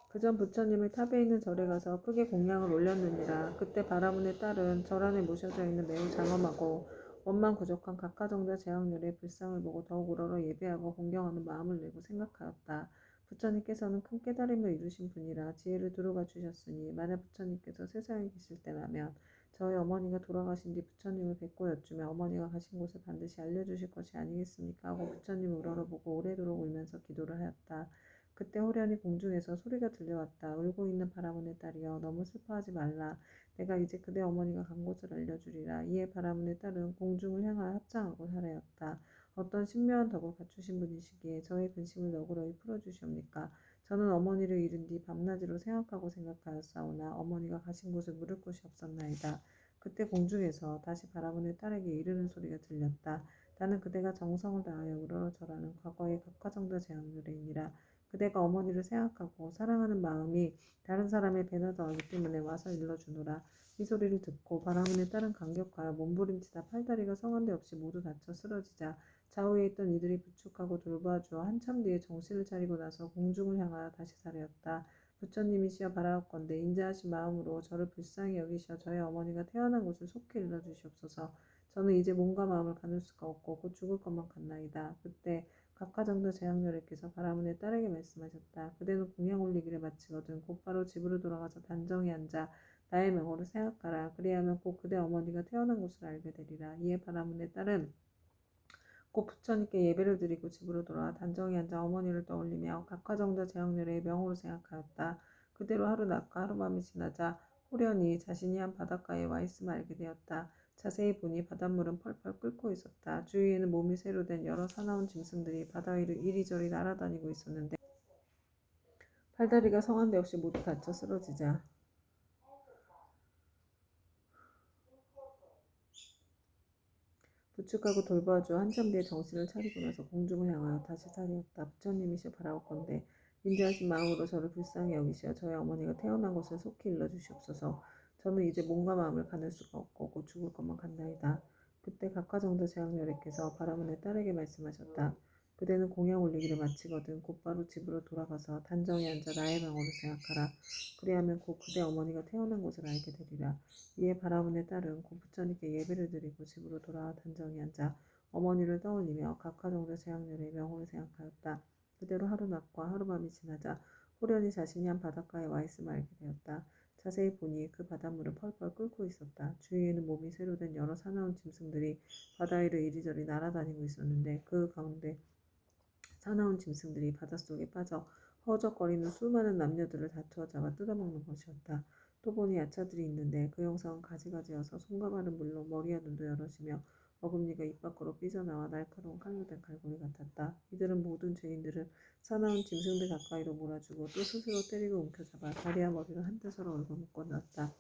그전 부처님의 탑에 있는 절에 가서 크게 공양을 올렸느니라. 그때 바라문의 딸은 절 안에 모셔져 있는 매우 장엄하고 원망부족한 각가정자 제왕렬의 불상을 보고 더욱 우러러 예배하고 공경하는 마음을 내고 생각하였다. 부처님께서는 큰 깨달음을 이루신 분이라 지혜를 두루가 주셨으니 만약 부처님께서 세상에 계실 때라면 저희 어머니가 돌아가신 뒤 부처님을 뵙고 여쭈며 어머니가 가신 곳을 반드시 알려주실 것이 아니겠습니까? 하고 부처님을 우러러보고 오래도록 울면서 기도를 하였다. 그때 호련히 공중에서 소리가 들려왔다. 울고 있는 바라문의 딸이여 너무 슬퍼하지 말라. 내가 이제 그대 어머니가 간 곳을 알려주리라. 이에 바라문의 딸은 공중을 향하여 합장하고 살아였다. 어떤 신묘한 덕을 갖추신 분이시기에 저의 근심을 너그러이 풀어주시옵니까? 저는 어머니를 잃은 뒤 밤낮으로 생각하고 생각하였사오나 어머니가 가신 곳을 물을 곳이 없었나이다. 그때 공중에서 다시 바라문의 딸에게 이르는 소리가 들렸다. 나는 그대가 정성을 다하여 우러러 절하는 과거의 각화정자 제왕률이니라. 그대가 어머니를 생각하고 사랑하는 마음이 다른 사람의 배나 더하기 때문에 와서 일러주노라. 이 소리를 듣고 바라문의 딸은 감격하여 몸부림치다 팔다리가 성한데 없이 모두 다쳐 쓰러지자 좌우에 있던 이들이 부축하고 돌봐주어 한참 뒤에 정신을 차리고 나서 공중을 향하여 다시 사려였다. 부처님이시여 바라옵건대 인자하신 마음으로 저를 불쌍히 여기시어 저의 어머니가 태어난 곳을 속히 일러주시옵소서. 저는 이제 몸과 마음을 가눌 수가 없고 곧 죽을 것만 같나이다. 그때 각하정도 제왕렬께서 바라문의 딸에게 말씀하셨다. 그대는 공양 올리기를 마치거든 곧바로 집으로 돌아가서 단정히 앉아 나의 명호를 생각하라. 그리하면 곧 그대 어머니가 태어난 곳을 알게 되리라. 이에 바라문의 딸은 곧 부처님께 예배를 드리고 집으로 돌아와 단정히 앉아 어머니를 떠올리며 각화정자 제왕렬의 명호를 생각하였다. 그대로 하루 낮과 하루밤이 지나자 호련히 자신이 한 바닷가에 와 있음을 알게 되었다. 자세히 보니 바닷물은 펄펄 끓고 있었다. 주위에는 몸이 새로 된 여러 사나운 짐승들이 바다 위를 이리저리 날아다니고 있었는데 팔다리가 성한 데 없이 모두 다쳐 쓰러지자 부축하고 돌봐주어 한참 뒤에 정신을 차리고 나서 공중을 향하여 다시 살이었다. 부처님이시여 바라옵건대 인자하신 마음으로 저를 불쌍히 여기시어 저희 어머니가 태어난 곳을 속히 일러주시옵소서. 저는 이제 몸과 마음을 가눌 수가 없고 곧 죽을 것만 같나이다. 그때 각화정도 제왕렬께서 바라문의 딸에게 말씀하셨다. 그대는 공양 올리기를 마치거든 곧바로 집으로 돌아가서 단정히 앉아 나의 명호를 생각하라. 그리하면 곧 그대 어머니가 태어난 곳을 알게 되리라. 이에 바라문의 딸은 곧 부처님께 예배를 드리고 집으로 돌아와 단정히 앉아 어머니를 떠올리며 각화정자 제왕렬의 명호를 생각하였다. 그대로 하루 낮과 하루밤이 지나자 호련히 자신이 한 바닷가에 와 있음을 알게 되었다. 자세히 보니 그 바닷물은 펄펄 끓고 있었다. 주위에는 몸이 새로 된 여러 사나운 짐승들이 바다 위를 이리저리 날아다니고 있었는데 그 가운데 사나운 짐승들이 바닷속에 빠져 허우적거리는 수많은 남녀들을 다투어 잡아 뜯어먹는 것이었다. 또 보니 야차들이 있는데 그 형상은 가지가지여서 손과 발은 물론 머리와 눈도 여럿이며 어금니가 입 밖으로 삐져나와 날카로운 칼로 된 갈고리 같았다. 이들은 모든 죄인들을 사나운 짐승들 가까이로 몰아주고 또 스스로 때리고 움켜잡아 다리와 머리를 한데 서로 얼굴 묶어 놨다.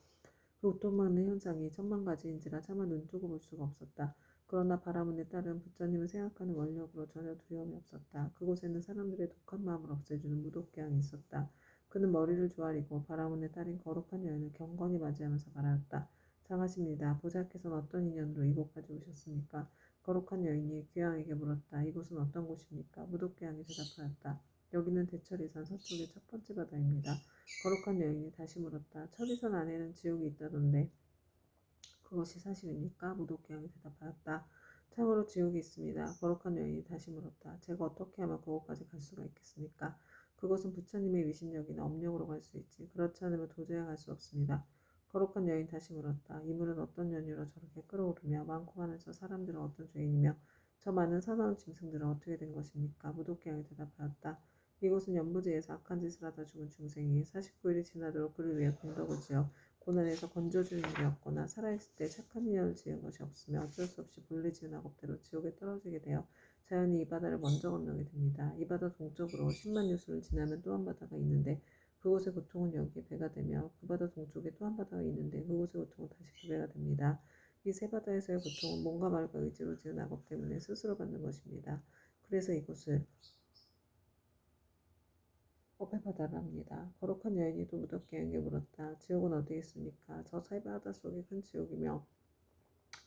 그 우통막는 현상이 천만가지인지라 차마 눈뜨고 볼 수가 없었다. 그러나 바라문의 딸은 부처님을 생각하는 원력으로 전혀 두려움이 없었다. 그곳에는 사람들의 독한 마음을 없애주는 무독개항이 있었다. 그는 머리를 조아리고 바라문의 딸인 거룩한 여인을 경건히 맞이하면서 말하였다. 장하십니다. 보살께서는 어떤 인연으로 이곳까지 오셨습니까? 거룩한 여인이 귀양에게 물었다. 이곳은 어떤 곳입니까? 무독개항이 대답하였다. 여기는 대철이산 서쪽의 첫 번째 바다입니다. 거룩한 여인이 다시 물었다. 철이선 안에는 지옥이 있다던데 그것이 사실입니까? 무도께양이 대답하였다. 참으로 지옥이 있습니다. 거룩한 여인이 다시 물었다. 제가 어떻게 하면 그곳까지 갈 수가 있겠습니까? 그것은 부처님의 위신력이나 업력으로 갈 수 있지. 그렇지 않으면 도저히 갈 수 없습니다. 거룩한 여인 다시 물었다. 이 물은 어떤 연유로 저렇게 끓어오르며 많고 많은 저 사람들은 어떤 죄인이며 저 많은 사나운 짐승들은 어떻게 된 것입니까? 무도께양이 대답하였다. 이곳은 연부지에서 악한 짓을 하다 죽은 중생이 49일이 지나도록 그를 위해 공덕을 지어 고난에서 건져주는 일이 없거나 살아있을 때 착한 인연을 지은 것이 없으며 어쩔 수 없이 본래 지은 악업대로 지옥에 떨어지게 되어 자연히 이 바다를 먼저 건너게 됩니다. 이 바다 동쪽으로 10만 유수를 지나면 또 한 바다가 있는데 그곳의 고통은 여기에 배가 되며 그 바다 동쪽에 또 한 바다가 있는데 그곳의 고통은 다시 두 배가 됩니다. 이 세 바다에서의 고통은 몸과 말과 의지로 지은 악업 때문에 스스로 받는 것입니다. 그래서 이곳을 어패바다를 합니다. 거룩한 여인이 또 무덥게 물었다. 지옥은 어디에 있습니까? 저 새바다 속이 큰 지옥이며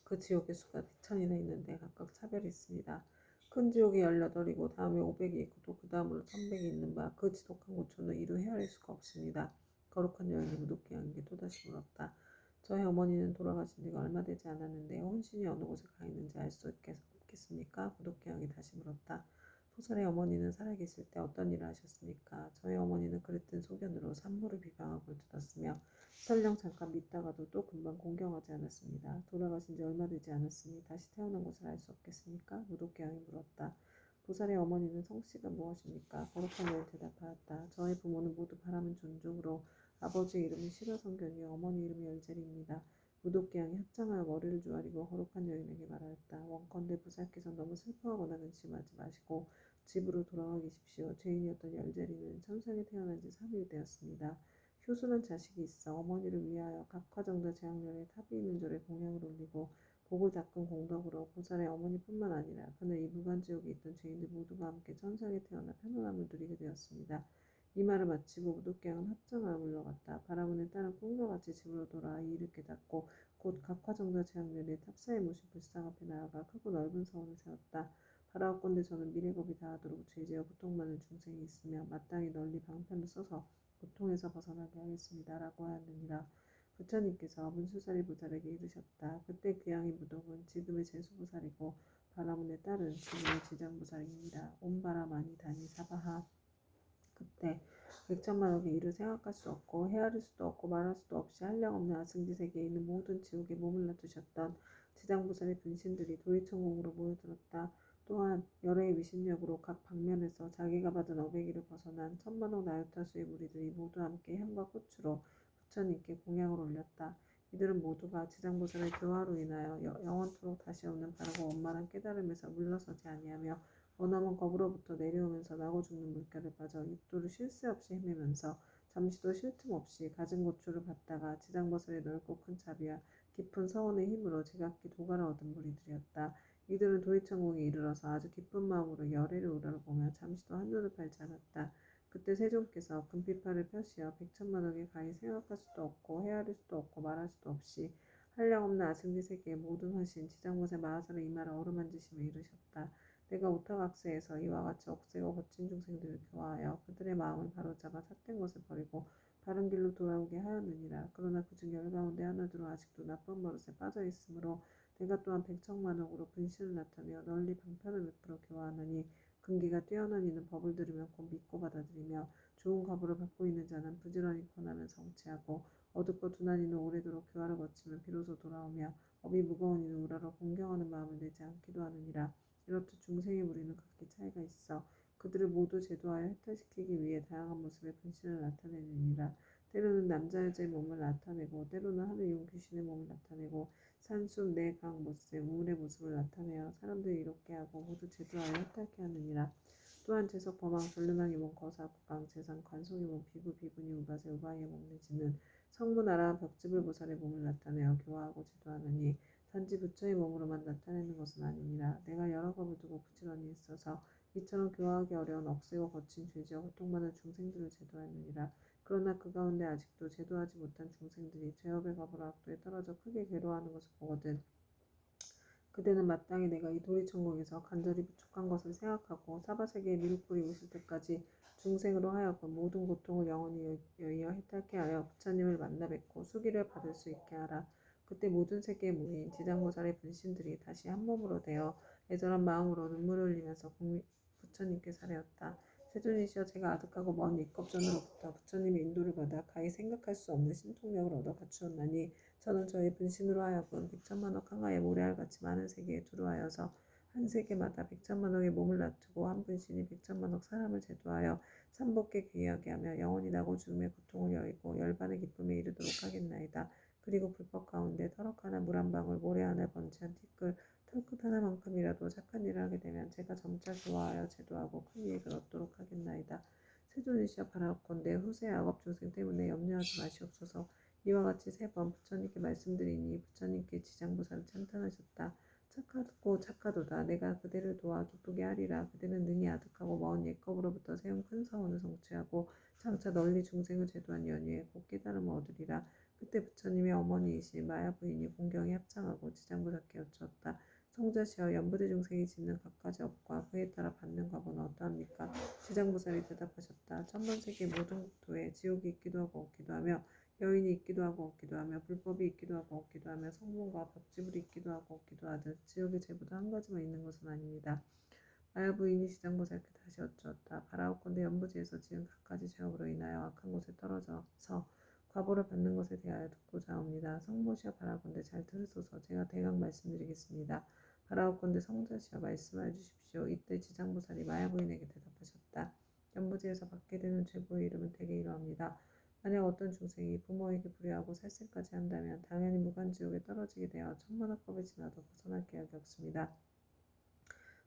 그 지옥의 수가 1,000이나 있는데 각각 차별이 있습니다. 큰 지옥이 18이고 다음에 500이 있고 또 그 다음으로 300이 있는 바 그 지독한 고초는 이루 헤아릴 수가 없습니다. 거룩한 여인이 무도끼양에게 또다시 물었다. 저희 어머니는 돌아가신 지가 얼마 되지 않았는데요. 혼신이 어느 곳에 가 있는지 알 수 없겠습니까? 무도끼양이 다시 물었다. 포살의 어머니는 살아계실 때 어떤 일을 하셨습니까? 저희 어머니는 그릇된 소견으로 산모를 비방하고 뜯었으며 설령 잠깐 믿다가도 또 금방 공경하지 않았습니다. 돌아가신 지 얼마 되지 않았으니 다시 태어난 것을 알 수 없겠습니까? 무도끼양이 물었다. 보살의 어머니는 성씨가 무엇입니까? 거룩한 여인 대답하였다. 저의 부모는 모두 바라는 존중으로 아버지의 이름은 시라성견이요 어머니 이름이 열젤입니다. 무도끼양이 합장하여 머리를 조아리고 거룩한 여인에게 말하였다. 원컨대 보살께서 너무 슬퍼하거나 근심하지 마시고 집으로 돌아가 계십시오. 죄인이었던 열젤이는 천상에 태어난 지 3일 되었습니다. 효순한 자식이 있어 어머니를 위하여 각화정자 제왕렬에 탑이 있는 절에 공양을 올리고 복을 닦은 공덕으로 보살의 어머니뿐만 아니라 그는 이 무간지옥에 있던 죄인들 모두가 함께 천상에 태어나 편안함을 누리게 되었습니다. 이 말을 마치고 무도끼양은 합장하여 물러갔다. 바라문의 딸은 꿈과 같이 집으로 돌아와 이 일을 깨닫고 곧 각화정자 제왕렬에 탑사에 모신 불상 앞에 나아가 크고 넓은 서원을 세웠다. 바라옵건대 저는 미래겁이 다하도록 죄지어 고통 많은 중생이 있으며 마땅히 널리 방편을 써서 고통에서 벗어나게 하겠습니다. 라고 하였느니라. 부처님께서 문수사리 보살에게 이르셨다. 그때 귀양의 무덕은 지금의 제수보살이고 바라문의 딸은 지금의 지장보살입니다. 온바라마니 다니 사바하. 그때 백천만억의 일을 생각할 수 없고 헤아릴 수도 없고 말할 수도 없이 한량없는 아승지 세계에 있는 모든 지옥에 몸을 놔두셨던 지장보살의 분신들이 도리천공으로 모여들었다. 또한 열애의 위신력으로 각 방면에서 자기가 받은 어배기를 벗어난 천만억 나유타수의 무리들이 모두 함께 향과 꽃으로 부처님께 공양을 올렸다. 이들은 모두가 지장보살의 교화로 인하여 영원토록 다시 없는 바르고 원만한 깨달음에서 물러서지 아니하며 머나먼 겁으로부터 내려오면서 나고 죽는 물결에 빠져 육도를 쉴 새 없이 헤매면서 잠시도 쉴 틈 없이 가진 고초를 받다가 지장보살의 넓고 큰 자비와 깊은 서원의 힘으로 제각기 도가를 얻은 무리들이었다. 이들은 도리천공에 이르러서 아주 기쁜 마음으로 열애를 우러러보며 잠시도 한눈을 팔지 않았다. 그때 세존께서 금빛팔을 펴시어 백천만억에 가히 생각할 수도 없고 헤아릴 수도 없고 말할 수도 없이 한량없는 아승지 세계의 모든 화신 지장보살 마하사를 이마를 어루만지시며 이르셨다. 내가 오타각세에서 이와 같이 억세고 거친 중생들을 교화하여 그들의 마음을 바로잡아 삿된 것을 버리고 바른 길로 돌아오게 하였느니라. 그러나 그중 열 가운데 하나들은 아직도 나쁜 버릇에 빠져 있으므로 내가 또한 백천만억으로 분신을 나타내어 널리 방편을 베풀어 교화하느니 근기가 뛰어난 이는 법을 들으면 곧 믿고 받아들이며 좋은 과보를 받고 있는 자는 부지런히 권하면 성취하고 어둡고 둔한 이는 오래도록 교화를 거치면 비로소 돌아오며 업이 무거운 이는 우러러 공경하는 마음을 내지 않기도 하느니라. 이렇듯 중생의 무리는 각기 차이가 있어 그들을 모두 제도하여 해탈시키기 위해 다양한 모습의 분신을 나타내느니라. 때로는 남자 여자의 몸을 나타내고 때로는 하늘용 귀신의 몸을 나타내고 산숲 내강 못새 우물의 모습을 나타내어 사람들을 이롭게 하고 모두 제도하여 해탈케 하느니라. 또한 재석 범왕 전륜왕의 몸 거사 국강 재상 관송의 몸 비구 비구니 우바세 우바이의 몸 내지는 성문아라 벽지불 보살의 몸을 나타내어 교화하고 제도하느니 단지 부처의 몸으로만 나타내는 것은 아니니라. 내가 여러 법을 두고 부지런히 있어서 이처럼 교화하기 어려운 억세고 거친 죄지어 고통 많은 중생들을 제도하느니라. 그러나 그 가운데 아직도 제도하지 못한 중생들이 죄업의 겁으로 악도에 떨어져 크게 괴로워하는 것을 보거든 그대는 마땅히 내가 이 도리천국에서 간절히 부족한 것을 생각하고 사바세계에 미륵 불이 오실 때까지 중생으로 하여금 모든 고통을 영원히 여의어 해탈케 하여 부처님을 만나 뵙고 수기를 받을 수 있게 하라. 그때 모든 세계에 모인 지장보살의 분신들이 다시 한 몸으로 되어 애절한 마음으로 눈물을 흘리면서 부처님께 사례었다. 세존이시여 제가 아득하고 먼 입겁전으로부터 부처님의 인도를 받아 가히 생각할 수 없는 신통력을 얻어 갖추었나니 저는 저의 분신으로 하여금 백천만억 항아에 모래알같이 많은 세계에 두루하여서 한 세계마다 백천만억의 몸을 놔두고 한 분신이 백천만억 사람을 제도하여 삼복계 귀하게 하며 영원히 나고 죽음의 고통을 여의고 열반의 기쁨에 이르도록 하겠나이다. 그리고 불법 가운데 터럭 하나 물 한 방울 모래 하나 번지한 티끌 털끝 하나만큼이라도 착한 일을 하게 되면 제가 점차 교화하여 제도하고 큰 이익을 얻도록 하겠나이다. 세존이시여 바라옵건대 후세 악업 중생 때문에 염려하지 마시옵소서. 이와 같이 세 번 부처님께 말씀드리니 부처님께 지장보살을 찬탄하셨다. 착하고 착하도다. 내가 그대를 도와 기쁘게 하리라. 그대는 능히 아득하고 먼 옛겁으로부터 세운 큰 사원을 성취하고 장차 널리 중생을 제도한 연유에 곧 깨달음을 얻으리라. 그때 부처님의 어머니이신 마야 부인이 공경에 합창하고 지장보살께 여쭈었다. 성자시여 연부대 중생이 짓는 갖가지 업과 그에 따라 받는 과보는 어떠합니까? 지장보살이 대답하셨다. 천번세계 모든 국토에 지옥이 있기도 하고 없기도 하며 여인이 있기도 하고 없기도 하며 불법이 있기도 하고 없기도 하며 성문과 벽지불이 있기도 하고 없기도 하듯 지옥의 제보도 한 가지만 있는 것은 아닙니다. 마야 부인이 지장보살께 다시 여쭈었다. 바라옵건대 연부지에서 지은 갖가지 죄업으로 인하여 악한 곳에 떨어져서 과보를 받는 것에 대하여 듣고자 합니다. 성모시여 바라옵건대 잘 들으소서. 제가 대강 말씀드리겠습니다. 바라옵건대 성자시여 말씀하여 주십시오. 이때 지장보살이 마야 부인에게 대답하셨다. 연부지에서 받게 되는 죄보의 이름은 대개 이러합니다. 만약 어떤 중생이 부모에게 불의하고 살생까지 한다면 당연히 무간지옥에 떨어지게 되어 천만억겁을 지나도 벗어날 계약이 없습니다.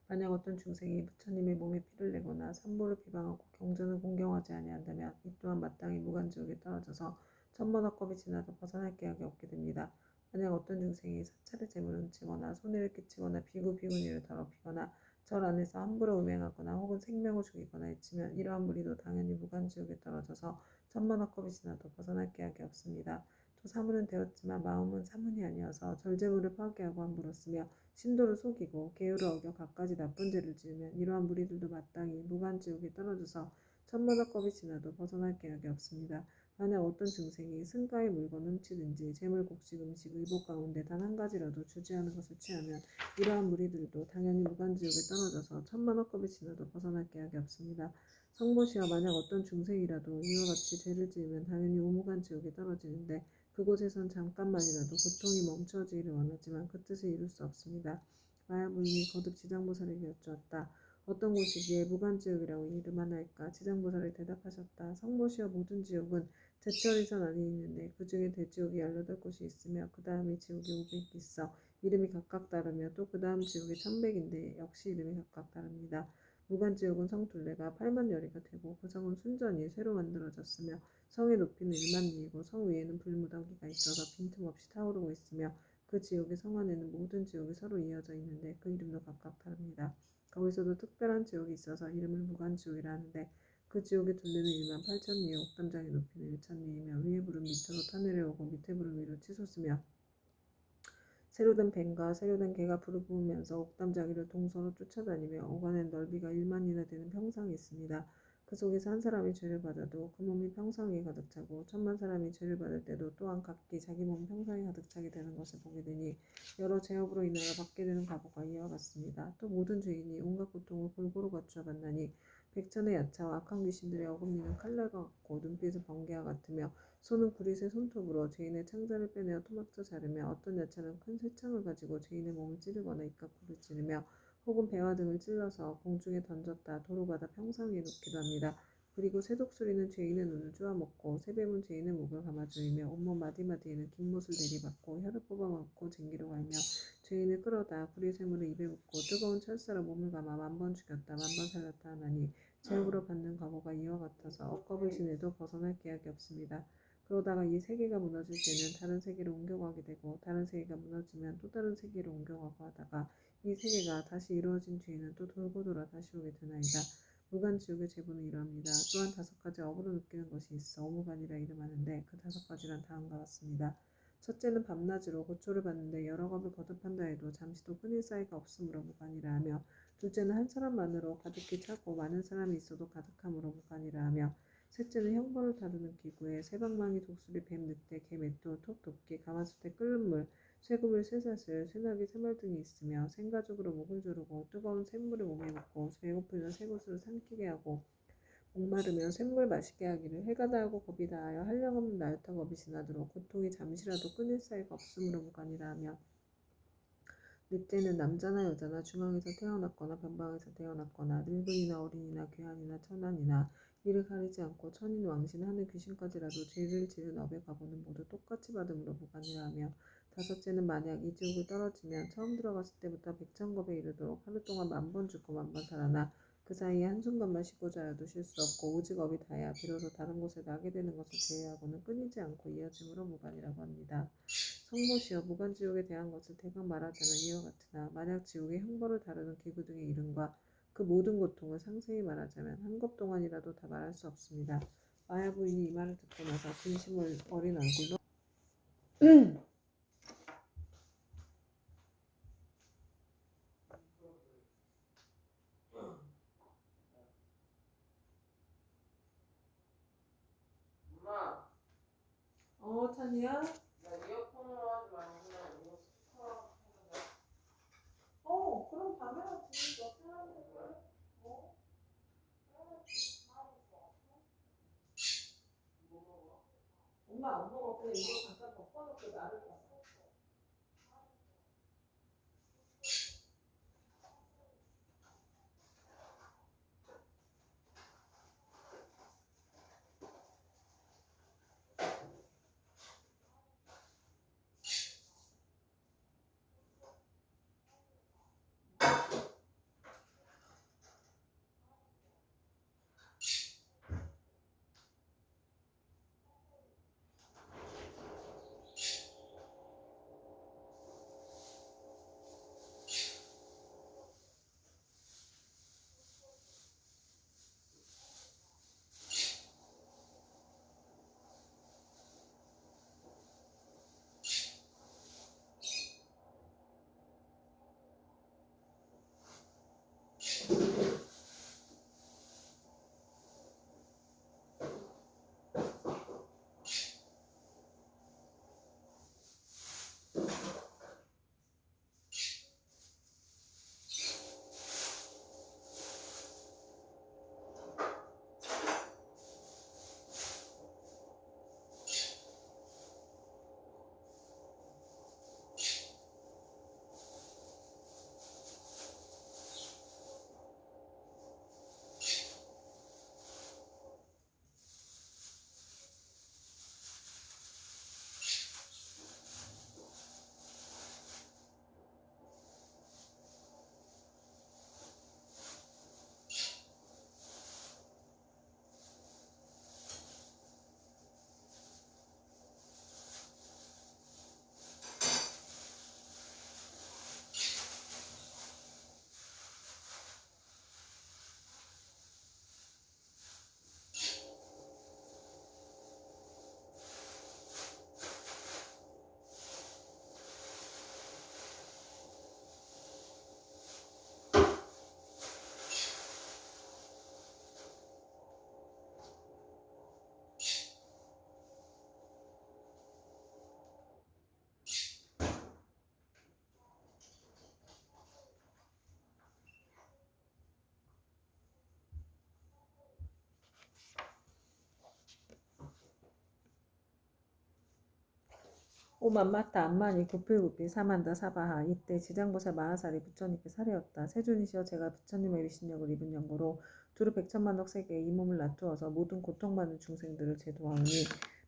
만약 어떤 중생이 부처님의 몸에 피를 내거나 산보를 비방하고 경전을 공경하지 아니한다면 이 또한 마땅히 무간지옥에 떨어져서 천번억겁이 지나도 벗어날 계약이 없게 됩니다. 만약 어떤 중생이 사찰의 재물을 훔치거나 손해를 끼치거나 비구비구니를 더럽히거나 절 안에서 함부로 음행하거나 혹은 생명을 죽이거나 해치면 이러한 무리도 당연히 무간지옥에 떨어져서 천번억겁이 지나도 벗어날 계약이 없습니다. 또 사문은 되었지만 마음은 사문이 아니어서 절제물을 파괴하고 함부로 쓰며 신도를 속이고 계율을 어겨 갖가지 나쁜 죄를 지으면 이러한 무리들도 마땅히 무간지옥에 떨어져서 천만억겁이 지나도 벗어날 계약이 없습니다. 만약 어떤 중생이 승가의 물건을 훔치든지 재물, 곡식, 음식, 의복 가운데 단 한 가지라도 주지 않은 것을 취하면 이러한 무리들도 당연히 무간지옥에 떨어져서 천만억겁이 지나도 벗어날 계약이 없습니다. 성모시여 만약 어떤 중생이라도 이와 같이 죄를 지으면 당연히 오무간지옥에 떨어지는데 그곳에선 잠깐만이라도 고통이 멈춰지기를 원하지만 그 뜻을 이룰 수 없습니다. 마야 부인이 거듭 지장보살에게 여쭈었다. 어떤 곳이기에 무간지옥이라고 이름하나이까? 지장보살이 대답하셨다. 성모시여 모든 지옥은 제철이선 안에 있는데 그 중에 대지옥이 18곳이 있으며 그 다음에 지옥이 500이 있어 이름이 각각 다르며 또 그 다음 지옥이 1100인데 역시 이름이 각각 다릅니다. 무간지옥은 성 둘레가 8만여리가 되고 그 성은 순전히 새로 만들어졌으며 성의 높이는 1만 리이고 성 위에는 불무더기가 있어서 빈틈없이 타오르고 있으며 그 지옥의 성 안에는 모든 지옥이 서로 이어져 있는데 그 이름도 각각 다릅니다. 거기서도 특별한 지옥이 있어서 이름을 무간지옥이라 하는데 그 지옥의 둘레는 1만 8천 리에 옥담장의 높이는 1천 리이며 위에 불은 밑으로 타내려오고 밑에 불은 위로 치솟으며 새로 된 뱀과 새로 된 개가 불을 뿜으면서 옥담자기를 동서로 쫓아다니며 오가는 넓이가 1만이나 되는 평상이 있습니다. 그 속에서 한 사람이 죄를 받아도 그 몸이 평상에 가득 차고 10,000사람이 죄를 받을 때도 또한 각기 자기 몸 평상에 가득 차게 되는 것을 보게 되니 여러 죄업으로 인하여 받게 되는 과보가 이와 같습니다. 또 모든 죄인이 온갖 고통을 골고루 갖추어 받나니 백천의 야차와 악한 귀신들의 어금니는 칼날과 같고 눈빛은 번개와 같으며 손은 구릿의 손톱으로 죄인의 창자를 빼내어 토막져 자르며 어떤 야차는 큰 쇠창을 가지고 죄인의 몸을 찌르거나 입가코를 찌르며 혹은 배와 등을 찔러서 공중에 던졌다 도로가다 평상 위에 놓기도 합니다. 그리고 새독수리는 죄인의 눈을 쪼아먹고 새뱀은 죄인의 목을 감아 조이며 온몸 마디마디에는 긴 못을 내리받고 혀를 뽑아먹고 쟁기로 갈며 죄인을 끌어다 구리쇠물을 입에 붓고 뜨거운 철사로 몸을 감아 10,000번 죽였다 10,000번 살렸다 하나니 죄업으로 받는 과보가 이와 같아서 억겁을 지내도 벗어날 계약이 없습니다. 그러다가 이 세계가 무너질 때는 다른 세계로 옮겨가게 되고 다른 세계가 무너지면 또 다른 세계로 옮겨가고 하다가 이 세계가 다시 이루어진 뒤에는 또 돌고 돌아 다시 오게 되나이다. 무간지옥의 제보는 이러합니다. 또한 5가지 업으로 느끼는 것이 있어 오무간이라 이름하는데 그 5가지란 다음과 같습니다. 첫째는 밤낮으로 고초를 받는데 여러 겁을 거듭한다 해도 잠시도 끊일 사이가 없으므로 무간이라 하며 둘째는 한 사람만으로 가득히 차고 많은 사람이 있어도 가득함으로 무간이라 하며 셋째는 형벌을 다루는 기구에 새방망이, 독수리, 뱀, 늑대, 개, 맷돌, 톱, 도끼, 가마솥에 끓는 물, 쇠구물, 쇠사슬, 쇠나기, 쇠말 등이 있으며 생가죽으로 목을 조르고 뜨거운 샘물을 몸에 붓고 배고프면 쇠구슬을 삼키게 하고 목마르면 샘물 마시게 하기를 해가 다하고 겁이 다하여 한량없는 나였다 겁이 지나도록 고통이 잠시라도 끊일 사이가 없으므로 무간이라 하며 넷째는 남자나 여자나 중앙에서 태어났거나 변방에서 태어났거나 늙은이나 어린이나 괴한이나 천한이나 이를 가리지 않고 천인 왕신 하는 귀신까지라도 죄를 지은 업의 과보는 모두 똑같이 받음으로 무간이라 하며 다섯째는 만약 이 지옥을 떨어지면 처음 들어갔을 때부터 백천겁에 이르도록 하루 동안 10,000번 죽고 10,000번 살아나 그 사이에 한순간만 쉬고자 하여도 쉴 수 없고 오직 업이 다야 비로소 다른 곳에 나게 되는 것을 제외하고는 끊이지 않고 이어짐으로 무간이라고 합니다. 성모시여 무간지옥에 대한 것을 대강 말하자면 이와 같으나 만약 지옥의 형벌을 다루는 기구 등의 이름과 그 모든 고통을 상세히 말하자면 한 것 동안이라도 다 말할 수 없습니다. 마야 부인이 이 말을 듣고 나서 근심 어린 얼굴로 찬이야? 그럼 밤에 하지. 너 편한데 왜? 어? 엄마 안 먹어. 그냥 이거 잠깐 덮어놓고 나를 봐. 오만마따 암만이 구필구필 사만다 사바하 이때 지장보살 마하살이 부처님께 살해였다. 세존이시여 제가 부처님의 위신력을 입은 영고로 두루 백천만억 세계에 이 몸을 놔두어서 모든 고통받는 중생들을 제도하오니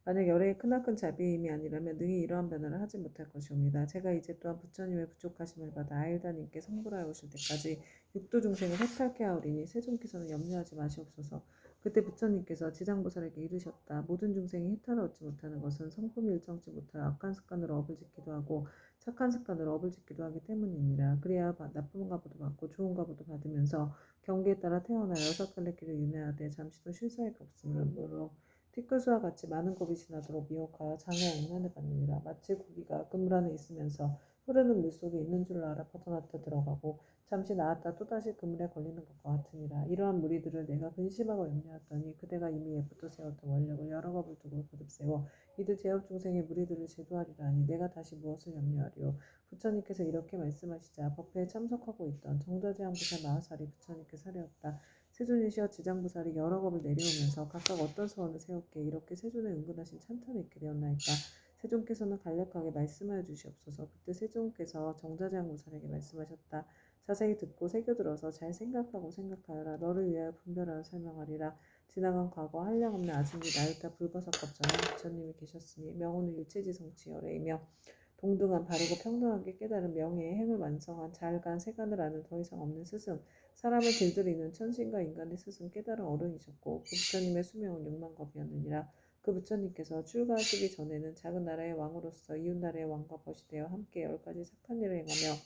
만약 열애의 크나큰 자비의 힘이 아니라면 능히 이러한 변화를 하지 못할 것이옵니다. 제가 이제 또한 부처님의 부족하심을 받아 아일다님께 성불하여 오실 때까지 육도 중생을 해탈케 하오리니 세존께서는 염려하지 마시옵소서. 그때 부처님께서 지장보살에게 이르셨다. 모든 중생이 해탈을 얻지 못하는 것은 성품이 일정치 못할 악한 습관으로 업을 짓기도 하고 착한 습관으로 업을 짓기도 하기 때문이니라. 그래야 나쁜 가보도 받고 좋은 가보도 받으면서 경계에 따라 태어나 여섯 갈래 길을 윤회하되 잠시도 쉴 사이가 없으므로 티끌수와 같이 많은 곱이 지나도록 미혹하여 장애와 인연을 받느니라. 마치 고기가 그물 안에 있으면서 흐르는 물속에 있는 줄 알아 벗어났다 들어가고 잠시 나았다 또다시 그물에 걸리는 것과 같으니라. 이러한 무리들을 내가 근심하고 염려하더니 그대가 이미 예부터 세웠던 원력을 여러 겁을 두고 거듭 세워 이들 제업 중생의 무리들을 제도하리라 하니 내가 다시 무엇을 염려하리요. 부처님께서 이렇게 말씀하시자 법회에 참석하고 있던 정자제왕부살 마하살이 부처님께 살해였다. 세존이시여 지장부살이 여러 겁을 내려오면서 각각 어떤 소원을 세웠기에 이렇게 세존의 은근하신 찬탄을 입게 되었나이까. 세존께서는 간략하게 말씀하여 주시옵소서. 그때 세존께서 정자제왕부살에게 말씀하셨다. 자세히 듣고 새겨들어서 잘 생각하고 생각하여라. 너를 위하여 분별하여 설명하리라. 지나간 과거 한량없는 아진지 나이다 불거석 법전에 부처님이 계셨으니 명호는 일체지 성취열애이며 동등한 바르고 평등하게 깨달은 명예의 행을 완성한 잘간 세간을 아는 더 이상 없는 스승 사람을 길들이는 천신과 인간의 스승 깨달은 어른이셨고 그 부처님의 수명은 6만겁이었느니라. 그 부처님께서 출가하시기 전에는 작은 나라의 왕으로서 이웃나라의 왕과 벗이 되어 함께 10가지 착한 일을 행하며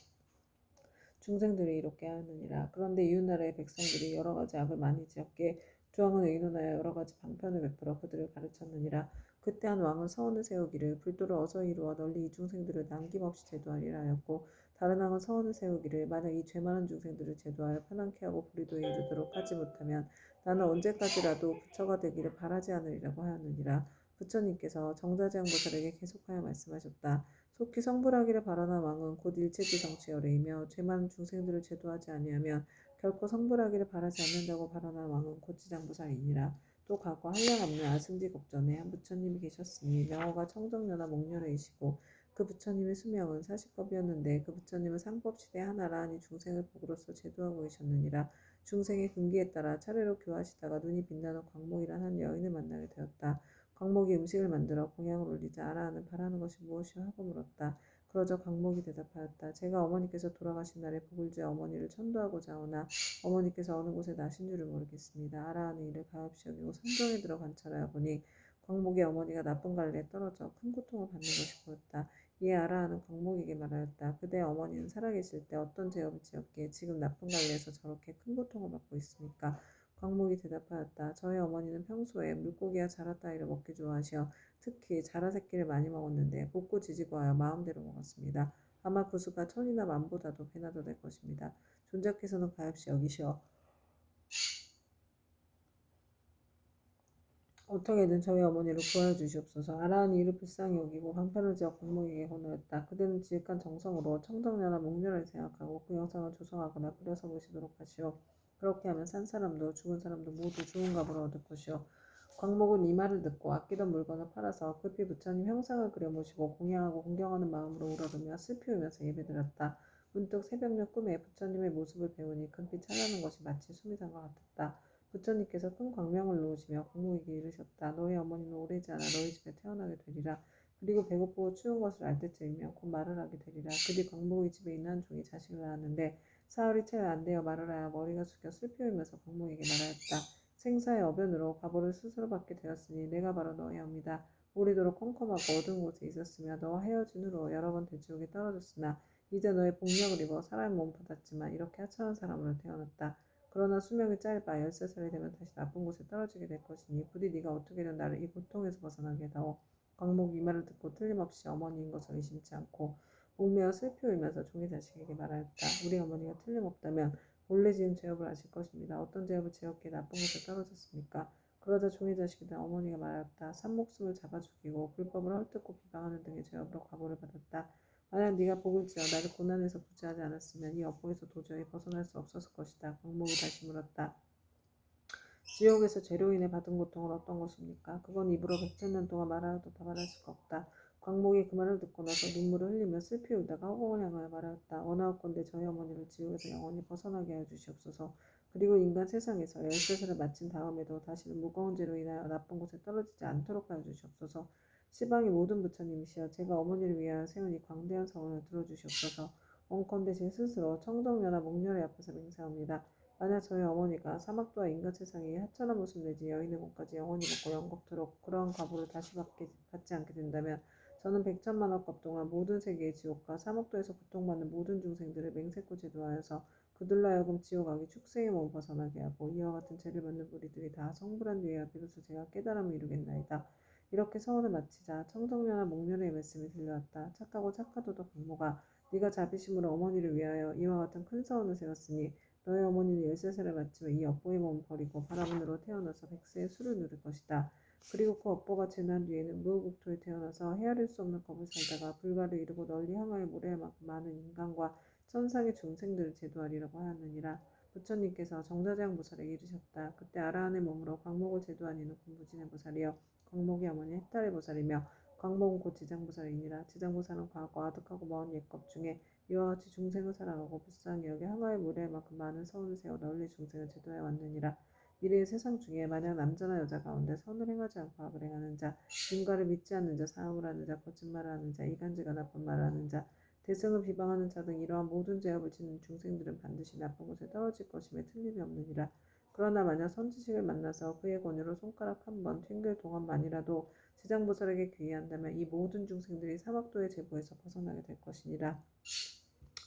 중생들이 이롭게 하느니라. 그런데 이웃나라의 백성들이 여러 가지 악을 많이 지었기에 주왕은 의논하여 여러 가지 방편을 베풀어 그들을 가르쳤느니라. 그때 한 왕은 서원을 세우기를 불도를 어서 이루어 널리 이 중생들을 남김없이 제도하리라 하였고 다른 왕은 서원을 세우기를 만약 이 죄 많은 중생들을 제도하여 편안케 하고 불의도에 이르도록 하지 못하면 나는 언제까지라도 부처가 되기를 바라지 않으리라고 하였느니라. 부처님께서 정자지향보살에게 계속하여 말씀하셨다. 속히 성불하기를 바라는 왕은 곧 일체지 정치열애이며 죄 많은 중생들을 제도하지 아니하면 결코 성불하기를 바라지 않는다고 바라는 왕은 곧 지장보살이니라. 또 과거 한량없는 아승지곡전에 한 부처님이 계셨으니 명호가 청정녀나 목녀래이시고 그 부처님의 수명은 40겁이었는데 그 부처님은 상법시대 하나라 하니 중생을 복으로서 제도하고 계셨느니라. 중생의 금기에 따라 차례로 교하시다가 눈이 빛나는 광목이란 한 여인을 만나게 되었다. 광목이 음식을 만들어 공양을 올리자 아라하는 바라는 것이 무엇이오 하고 물었다. 그러자 광목이 대답하였다. 제가 어머니께서 돌아가신 날에 복을 지어 어머니를 천도하고자 하오나 어머니께서 어느 곳에 나신 줄을 모르겠습니다. 아라하는 이를 가엾이 여기고 산정에 들어 관찰하여 보니 광목의 어머니가 나쁜 관리에 떨어져 큰 고통을 받는 것이 보였다. 이에 아라하는 광목에게 말하였다. 그대 어머니는 살아계실 때 어떤 죄업을 지었기에 지금 나쁜 관리에서 저렇게 큰 고통을 받고 있습니까? 광목이 대답하였다. 저희 어머니는 평소에 물고기와 자라따위를 먹기 좋아하시어 특히 자라새끼를 많이 먹었는데 볶고 지지고 하여 마음대로 먹었습니다. 아마 그 수가 천이나 만보다도 배나 더 될 것입니다. 존자께서는 가엾이 여기시어 어떻게든 저희 어머니를 구하여 주시옵소서. 아라한이 이를 불쌍히 여기고 방편을 지어 광목에게 권하였다. 그대는 지극한 정성으로 청정녀나 목녀를 생각하고 그 영상을 조성하거나 그려서 보시도록 하시오. 그렇게 하면 산 사람도 죽은 사람도 모두 좋은 값을 얻을 것이오. 광목은 이 말을 듣고 아끼던 물건을 팔아서 급히 부처님 형상을 그려 모시고 공양하고 공경하는 마음으로 우러르며 슬피 울면서 예배드렸다. 문득 새벽녘 꿈에 부처님의 모습을 배우니 금빛 찬란한 것이 마치 수미산과 같았다. 부처님께서 큰 광명을 놓으시며 광목에게 이르셨다. 너희 어머니는 오래지 않아 너희 집에 태어나게 되리라. 그리고 배고프고 추운 것을 알 때쯤이면 곧 말을 하게 되리라. 그뒤 광목의 집에 있는 한 종이 자식을 낳았는데 사흘이 채 안 되어 말을 하여 머리가 숙여 슬피 울면서 광목에게 말하였다. 생사의 어변으로 과보를 스스로 받게 되었으니 내가 바로 너의 어미다. 오래도록 컴컴하고 어두운 곳에 있었으며 너와 헤어진 후로 여러 번 대지옥에 떨어졌으나 이제 너의 복력을 입어 사람의 몸 받았지만 이렇게 하찮은 사람으로 태어났다. 그러나 수명이 짧아 13살이 되면 다시 나쁜 곳에 떨어지게 될 것이니 부디 네가 어떻게든 나를 이 고통에서 벗어나게 해다오. 광목 이 말을 듣고 틀림없이 어머니인 것을 의심치 않고 목매어 슬피 울면서 종이 자식에게 말하였다. 우리 어머니가 틀림없다면 본래 지은 죄업을 아실 것입니다. 어떤 죄업을 지었기에 나쁜 곳에 떨어졌습니까? 그러자 종이 자식이 어머니가 말하였다. 산목숨을 잡아 죽이고 불법을 헐뜯고 비방하는 등의 죄업으로 과보를 받았다. 만약 네가 복을 지어 나를 고난에서 구제하지 않았으면 이 업보에서 도저히 벗어날 수 없었을 것이다. 광목이 다시 물었다. 지옥에서 죄로 인해 받은 고통은 어떤 것입니까? 그건 입으로 백천년 동안 말하여도 다 말할 수가 없다. 광목이 그 말을 듣고 나서 눈물을 흘리며 슬피 울다가 허공을 향하여 말하였다. 원하옵건대 저희 어머니를 지옥에서 영원히 벗어나게 하여 주시옵소서. 그리고 인간 세상에서 13살을 마친 다음에도 다시는 무거운 죄로 인하여 나쁜 곳에 떨어지지 않도록 하여 주시옵소서. 시방의 모든 부처님이시여 제가 어머니를 위하여 세우니 광대한 서원을 들어주시옵소서. 원컨대 제 스스로 청정녀나 목녀의 앞에서 맹세합니다. 만약 저희 어머니가 사막도와 인간 세상에 하찮은 모습 내지 여인의 몸까지 영원히 먹고 영겁토록 그러한 과보를 다시 받지 않게 된다면 저는 백천만억급 동안 모든 세계의 지옥과 사막도에서 고통받는 모든 중생들을 맹세코 제도하여서 그들로 하여금 지옥악이 축생의 몸 벗어나게 하고 이와 같은 죄를 받는 무리들이 다 성불한 뒤에야 비로소 제가 깨달음을 이루겠나이다. 이렇게 서원을 마치자 청정녀나 목련의 말씀이 들려왔다. 착하고 착하도도 강모가 네가 자비심으로 어머니를 위하여 이와 같은 큰 서원을 세웠으니 너의 어머니는 13살을 마치면 이 업보의 몸을 버리고 바라문으로 태어나서 백세의 수를 누릴 것이다. 그리고 그 업보가 지난 뒤에는 무국토에 태어나서 헤아릴 수 없는 겁을 살다가 불가를 이루고 널리 향하여 무례할 만큼 많은 인간과 천상의 중생들을 제도하리라고 하였느니라. 부처님께서 정자재앙보살에게 이르셨다. 그때 아라한의 몸으로 광목을 제도한 이는 공부진의 보살이여 광목의 어머니 햇달의 보살이며 광목은 곧 지장보살이니라. 지장보살은 과거 아득하고 먼 옛것 중에 이와 같이 중생을 사랑하고 불쌍히 여겨 항아의 무례할 만큼 많은 서원을 세워 널리 중생을 제도해 왔느니라. 미래의 세상 중에 만약 남자나 여자 가운데 선을 행하지 않고 악을 행하는 자, 인과를 믿지 않는 자, 사업을 하는 자, 거짓말을 하는 자, 이간질과 나쁜 말을 하는 자, 대승을 비방하는 자 등 이러한 모든 죄업을 짓는 중생들은 반드시 나쁜 곳에 떨어질 것임에 틀림이 없느니라. 그러나 만약 선지식을 만나서 그의 권유로 손가락 한 번 튕길 동안만이라도 지장보살에게 귀의한다면 이 모든 중생들이 사막도의 제보에서 벗어나게 될 것이니라.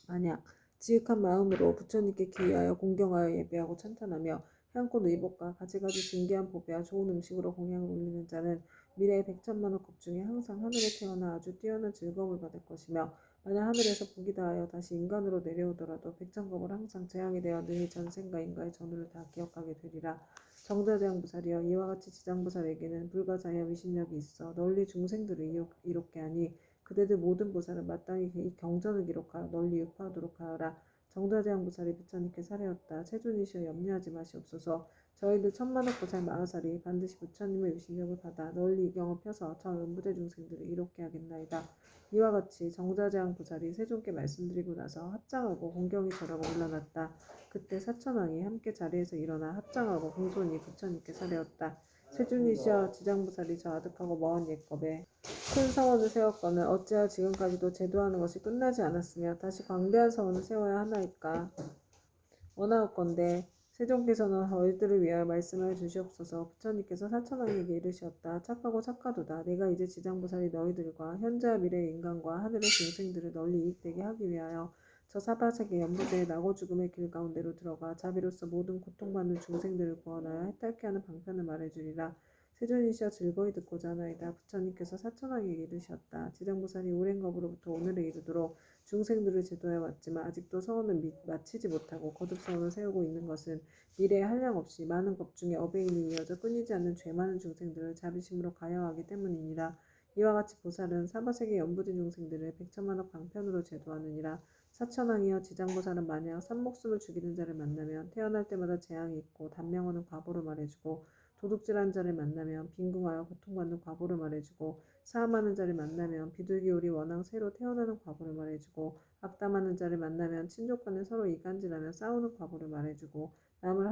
만약 지극한 마음으로 부처님께 귀의하여 공경하여 예배하고 찬탄하며 향꽃 의복과 가지가지 진귀한 보배와 좋은 음식으로 공양을 올리는 자는 미래의 백천만億급 중에 항상 하늘에 태어나 아주 뛰어난 즐거움을 받을 것이며 만약 하늘에서 복이 다하여 다시 인간으로 내려오더라도 백천겁을 항상 재앙이 되어 능히 전생과 인과의 전후를 다 기억하게 되리라. 정자재앙부살이여 이와 같이 지장보살에게는 불가사의한 위신력이 있어 널리 중생들을 이롭게 하니 그대들 모든 보살은 마땅히 이 경전을 기록하여 널리 유포하도록 하여라. 정자재앙보살이 부처님께 사례였다. 세존이시여 염려하지 마시옵소서. 저희들 천만억 보살 마하살이 반드시 부처님의 위신력을 받아 널리 이 경을 펴서 저 연부대 중생들을 이롭게 하겠나이다. 이와 같이 정자재앙 보살이 세존께 말씀드리고 나서 합장하고 공경이 절하고 올라났다. 그때 사천왕이 함께 자리에서 일어나 합장하고 공손히 부처님께 사례었다. 세존이시여 지장보살이 저 아득하고 먼 옛겁에 큰 서원을 세웠거늘 어찌하여 지금까지도 제도하는 것이 끝나지 않았으며 다시 광대한 서원을 세워야 하나이까. 원하옵건대 세종께서는 저희들을 위하여 말씀하여 주시옵소서. 부처님께서 사천왕에게 이르시었다. 착하고 착하도다. 내가 이제 지장보살이 너희들과 현재와 미래의 인간과 하늘의 중생들을 널리 이익되게 하기 위하여 저 사바세계 연부대의 나고 죽음의 길 가운데로 들어가 자비로서 모든 고통받는 중생들을 구원하여 해탈케 하는 방편을 말해주리라. 세존이시여 즐거이 듣고자 하나이다. 부처님께서 사천왕에게 이르셨다. 지장보살이 오랜 겁으로부터 오늘에 이르도록 중생들을 제도해 왔지만 아직도 서원을 마치지 못하고 거듭 서원을 세우고 있는 것은 미래에 한량없이 많은 것 중에 어배인이 이어져 끊이지 않는 죄 많은 중생들을 자비심으로 가여하기 때문이니라. 이와 같이 보살은 사바세계 연부된 중생들을 백천만억 방편으로 제도하느니라. 사천왕이여 지장보살은 만약 산목숨을 죽이는 자를 만나면 태어날 때마다 재앙이 있고 단명하는 과보를 말해주고 도둑질한 자를 만나면 빈궁하여 고통받는 과보를 말해주고 사함하는 자를 만나면 비둘기우리 원앙 새로 태어나는 과보를 말해주고 악담하는 자를 만나면 친족간에 서로 이간질하며 싸우는 과보를 말해주고 남을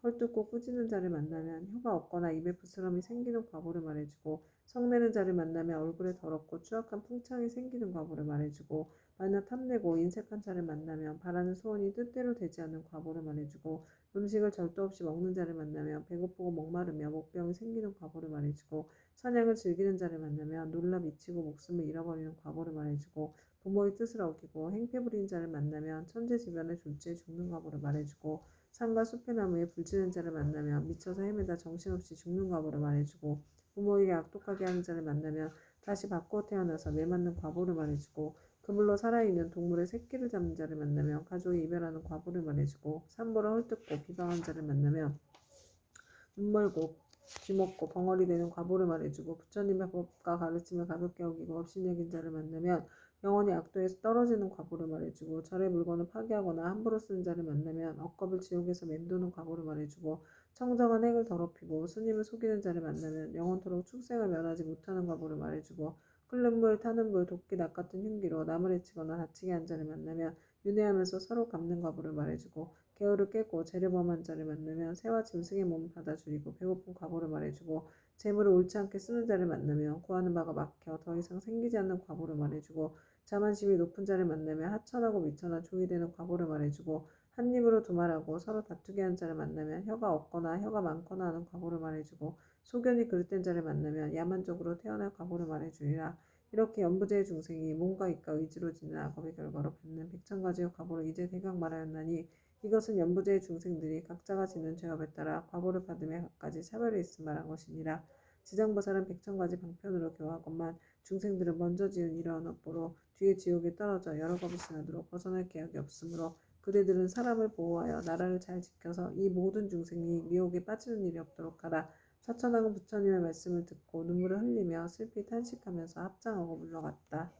헐뜯고 꾸짖는 자를 만나면 혀가 없거나 입에 부스럼이 생기는 과보를 말해주고 성내는 자를 만나면 얼굴에 더럽고 추악한 풍창이 생기는 과보를 말해주고 만약 탐내고 인색한 자를 만나면 바라는 소원이 뜻대로 되지 않는 과보를 말해주고 음식을 절도 없이 먹는 자를 만나면 배고프고 목마르며 목병이 생기는 과보를 말해주고 사냥을 즐기는 자를 만나면 놀라 미치고 목숨을 잃어버리는 과보를 말해주고 부모의 뜻을 어기고 행패 부리는 자를 만나면 천재지변의 졸지에 죽는 과보를 말해주고 산과 숲의 나무에 불지는 자를 만나면 미쳐서 헤매다 정신없이 죽는 과보를 말해주고 부모에게 악독하게 하는 자를 만나면 다시 바꾸어 태어나서 매맞는 과보를 말해주고 그물로 살아있는 동물의 새끼를 잡는 자를 만나면 가족이 이별하는 과보를 말해주고 산보라 헐뜯고 비방한 자를 만나면 눈멀고 쥐먹고 벙어리 되는 과보를 말해주고 부처님의 법과 가르침을 가볍게 여기고 업신여긴 자를 만나면 영원히 악도에서 떨어지는 과보를 말해주고 절의 물건을 파괴하거나 함부로 쓰는 자를 만나면 억겁을 지옥에서 맴도는 과보를 말해주고 청정한 행을 더럽히고 스님을 속이는 자를 만나면 영원토록 축생을 면하지 못하는 과보를 말해주고 끓는 물, 타는 물, 도끼, 낫 같은 흉기로 남을 해치거나 다치게 한 자를 만나면 윤회하면서 서로 갚는 과보를 말해주고 개울을 깨고 죄를 범한 자를 만나면 새와 짐승의 몸을 받아주리고 배고픈 과보를 말해주고 재물을 옳지 않게 쓰는 자를 만나면 구하는 바가 막혀 더 이상 생기지 않는 과보를 말해주고 자만심이 높은 자를 만나면 하천하고 미천한 종이 되는 과보를 말해주고 한 입으로 두말하고 서로 다투게 한 자를 만나면 혀가 없거나 혀가 많거나 하는 과보를 말해주고 소견이 그릇된 자를 만나면 야만적으로 태어날 과보를 말해주리라. 이렇게 연부제의 중생이 몸과 입과 의지로 지는 악업의 결과로 받는 백천가지의 과보를 이제 대강 말하였나니 이것은 연부제의 중생들이 각자가 지는 죄업에 따라 과보를 받음에 각가지 차별이 있음 말한 것이니라. 지장보살은 백천가지 방편으로 교하건만 중생들은 먼저 지은 이러한 업보로 뒤에 지옥에 떨어져 여러 겁이 지나도록 벗어날 계약이 없으므로 그대들은 사람을 보호하여 나라를 잘 지켜서 이 모든 중생이 미혹에 빠지는 일이 없도록 하라. 사천왕은 부처님의 말씀을 듣고 눈물을 흘리며 슬피 탄식하면서 합장하고 물러갔다.